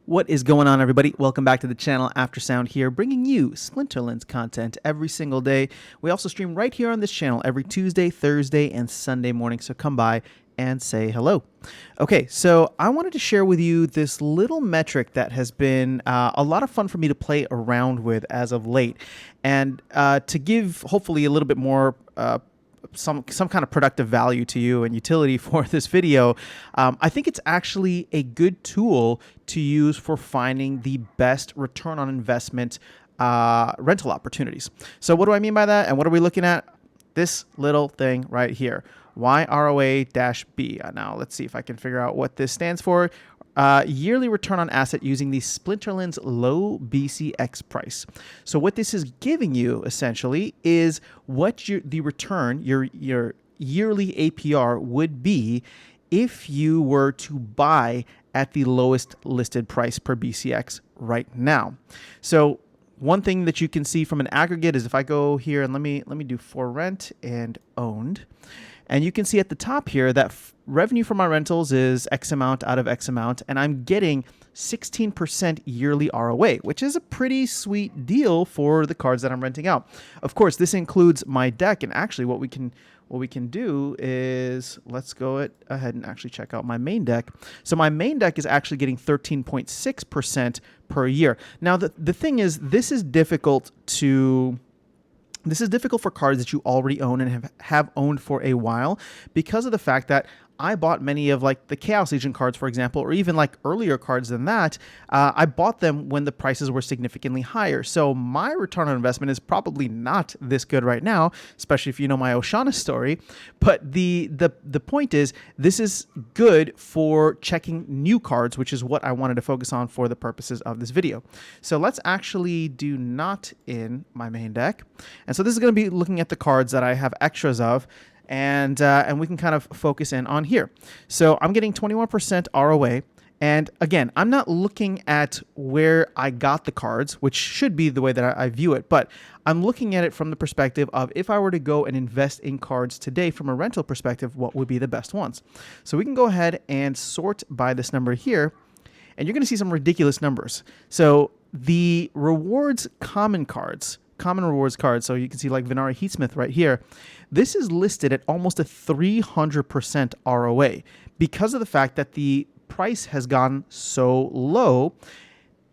What is going on, everybody? Welcome back to the channel. Aftersound here, bringing you Splinterlands content every single day. We also stream right here on this channel every Tuesday, Thursday, and Sunday morning, so come by and say hello. Okay, so I wanted to share with you this little metric that has been a lot of fun for me to play around with as of late, and to give hopefully a little bit more some kind of productive value to you and utility for this video. I think it's actually a good tool to use for finding the best return on investment rental opportunities. So what do I mean by that? And what are we looking at? This little thing right here, YROA-B. Now let's see if I can figure out what this stands for. Yearly return on asset using the Splinterlands low BCX price. So what this is giving you essentially is what the return, your yearly APR would be if you were to buy at the lowest listed price per BCX right now. So one thing that you can see from an aggregate is if I go here and let me do for rent and owned. And you can see at the top here that revenue from my rentals is X amount out of X amount, and I'm getting 16% yearly ROA, which is a pretty sweet deal for the cards that I'm renting out. Of course, this includes my deck, and actually what we can do is let's go ahead and actually check out my main deck. So my main deck is actually getting 13.6% per year. Now the thing is, this is difficult for cards that you already own and have owned for a while, because of the fact that I bought many of like the Chaos Legion cards, for example, or even like earlier cards than that. I bought them when the prices were significantly higher. So my return on investment is probably not this good right now, especially if you know my Oshana story. But the point is, this is good for checking new cards, which is what I wanted to focus on for the purposes of this video. So let's actually do not in my main deck. And so this is going to be looking at the cards that I have extras of. And we can kind of focus in on here. So I'm getting 21% ROA. And again, I'm not looking at where I got the cards, which should be the way that I view it, but I'm looking at it from the perspective of if I were to go and invest in cards today from a rental perspective, what would be the best ones? So we can go ahead and sort by this number here, and you're going to see some ridiculous numbers. So the rewards common rewards cards, so you can see like Venari Heatsmith right here, this is listed at almost a 300% ROA because of the fact that the price has gone so low.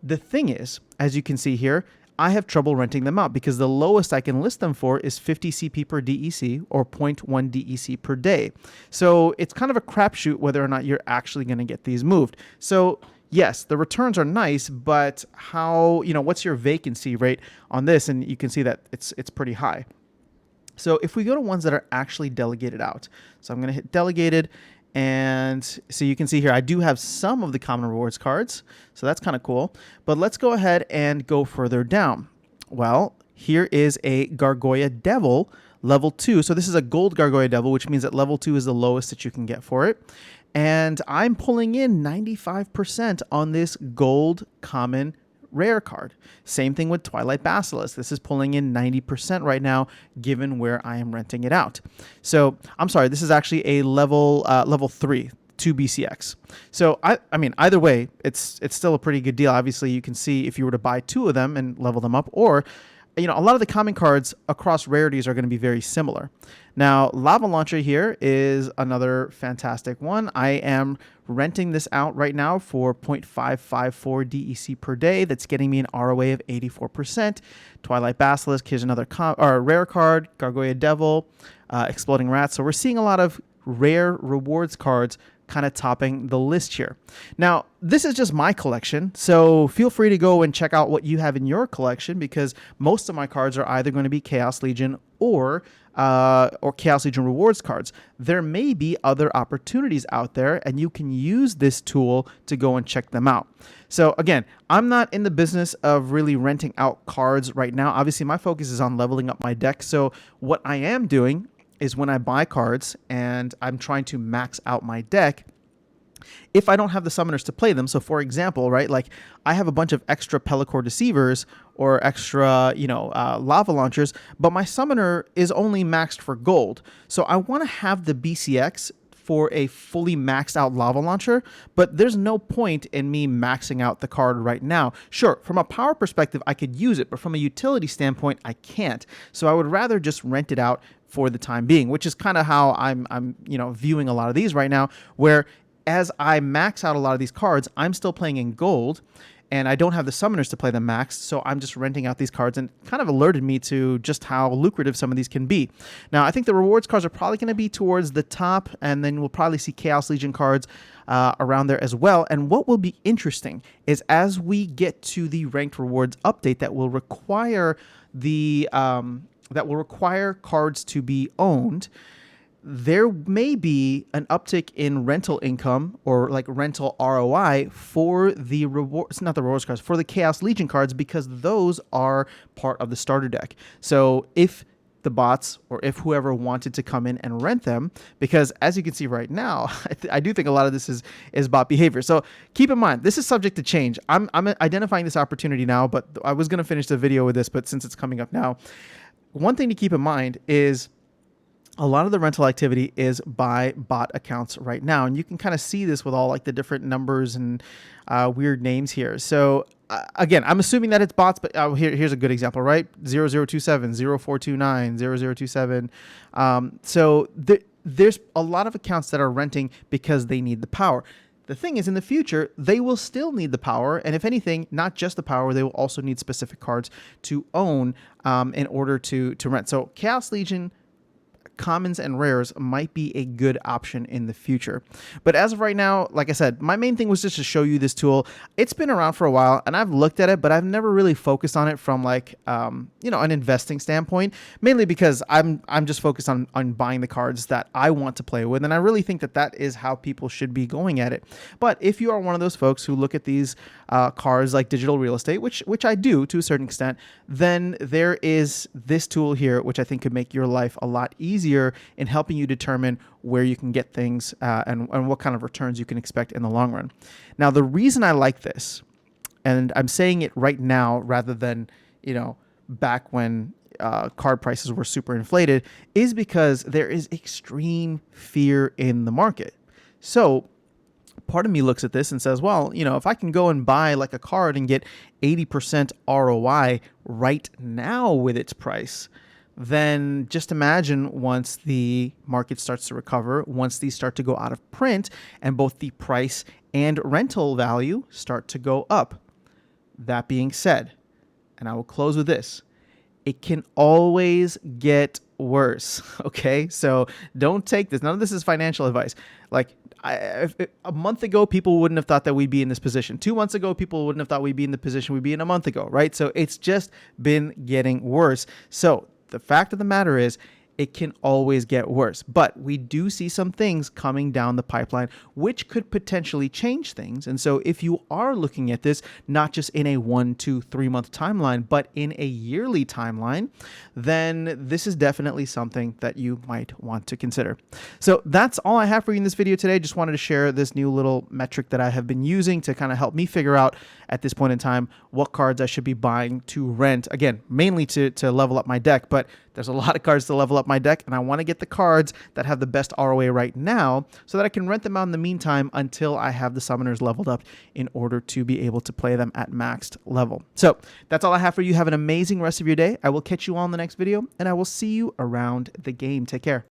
The thing is, as you can see here, I have trouble renting them out because the lowest I can list them for is 50 CP per DEC or 0.1 DEC per day. So it's kind of a crapshoot whether or not you're actually going to get these moved. So yes, the returns are nice, but what's your vacancy rate on this? And you can see that it's pretty high. So if we go to ones that are actually delegated out, so I'm going to hit delegated, and so you can see here I do have some of the common rewards cards, so that's kind of cool. But let's go ahead and go further down. Well, here is a Gargoyle Devil level 2. So this is a gold Gargoyle Devil, which means that level 2 is the lowest that you can get for it. And I'm pulling in 95% on this gold common rare card. Same thing with Twilight Basilisk. This is pulling in 90% right now, given where I am renting it out. So I'm sorry, this is actually a level 3. 2 BCX. So I mean, either way, it's still a pretty good deal. Obviously, you can see if you were to buy 2 of them and level them up, or a lot of the common cards across rarities are going to be very similar. Now, Lava Launcher here is another fantastic one. I am renting this out right now for 0.554 DEC per day. That's getting me an ROA of 84%. Twilight Basilisk, here's another rare card. Gargoyle Devil, Exploding Rats. So we're seeing a lot of rare rewards cards kind of topping the list here. Now, this is just my collection, so feel free to go and check out what you have in your collection, because most of my cards are either going to be Chaos Legion or Chaos Legion rewards cards. There may be other opportunities out there, and you can use this tool to go and check them out. So again, I'm not in the business of really renting out cards right now. Obviously, my focus is on leveling up my deck. So what I am doing is when I buy cards and I'm trying to max out my deck, if I don't have the summoners to play them. So for example, right, like I have a bunch of extra Pelacor Deceivers or extra, Lava Launchers, but my summoner is only maxed for gold. So I want to have the BCX for a fully maxed out lava launcher, but there's no point in me maxing out the card right now. Sure, from a power perspective, I could use it, but from a utility standpoint, I can't. So I would rather just rent it out for the time being, which is kind of how I'm viewing a lot of these right now, where as I max out a lot of these cards, I'm still playing in gold, and I don't have the summoners to play them max, so I'm just renting out these cards, and kind of alerted me to just how lucrative some of these can be. Now, I think the rewards cards are probably going to be towards the top, and then we'll probably see Chaos Legion cards around there as well. And what will be interesting is as we get to the ranked rewards update that will require cards to be owned, there may be an uptick in rental income or like rental ROI for the rewards, not the rewards cards, for the Chaos Legion cards, because those are part of the starter deck. So if the bots or if whoever wanted to come in and rent them, because as you can see right now, I do think a lot of this is bot behavior. So keep in mind, this is subject to change. I'm identifying this opportunity now, but I was going to finish the video with this, but since it's coming up now, one thing to keep in mind is a lot of the rental activity is by bot accounts right now. And you can kind of see this with all like the different numbers and weird names here. So again, I'm assuming that it's bots, but here's a good example, right? 0027, 0429, 0027. So there's a lot of accounts that are renting because they need the power. The thing is, in the future, they will still need the power, and if anything, not just the power, they will also need specific cards to own in order to rent. So Chaos Legion commons and rares might be a good option in the future. But as of right now, like I said, my main thing was just to show you this tool. It's been around for a while and I've looked at it, but I've never really focused on it from like, an investing standpoint, mainly because I'm just focused on buying the cards that I want to play with. And I really think that is how people should be going at it. But if you are one of those folks who look at these cards like digital real estate, which I do to a certain extent, then there is this tool here, which I think could make your life a lot easier in helping you determine where you can get things and what kind of returns you can expect in the long run. Now, the reason I like this, and I'm saying it right now rather than, back when card prices were super inflated, is because there is extreme fear in the market. So part of me looks at this and says, well, if I can go and buy like a card and get 80% ROI right now with its price, then just imagine once the market starts to recover, once these start to go out of print and both the price and rental value start to go up. That being said, and I will close with this, it can always get worse. Okay, so don't take this. None of this is financial advice. Like a month ago, people wouldn't have thought that we'd be in this position. 2 months ago, people wouldn't have thought we'd be in the position we'd be in a month ago, right? So it's just been getting worse. So the fact of the matter is, it can always get worse. But we do see some things coming down the pipeline, which could potentially change things. And so if you are looking at this, not just in a 1, 2, 3 month timeline, but in a yearly timeline, then this is definitely something that you might want to consider. So that's all I have for you in this video today. Just wanted to share this new little metric that I have been using to kind of help me figure out at this point in time what cards I should be buying to rent. Again, mainly to level up my deck, but there's a lot of cards to level up my deck, and I want to get the cards that have the best ROA right now so that I can rent them out in the meantime until I have the summoners leveled up in order to be able to play them at maxed level. So that's all I have for you. Have an amazing rest of your day. I will catch you all in the next video, and I will see you around the game. Take care.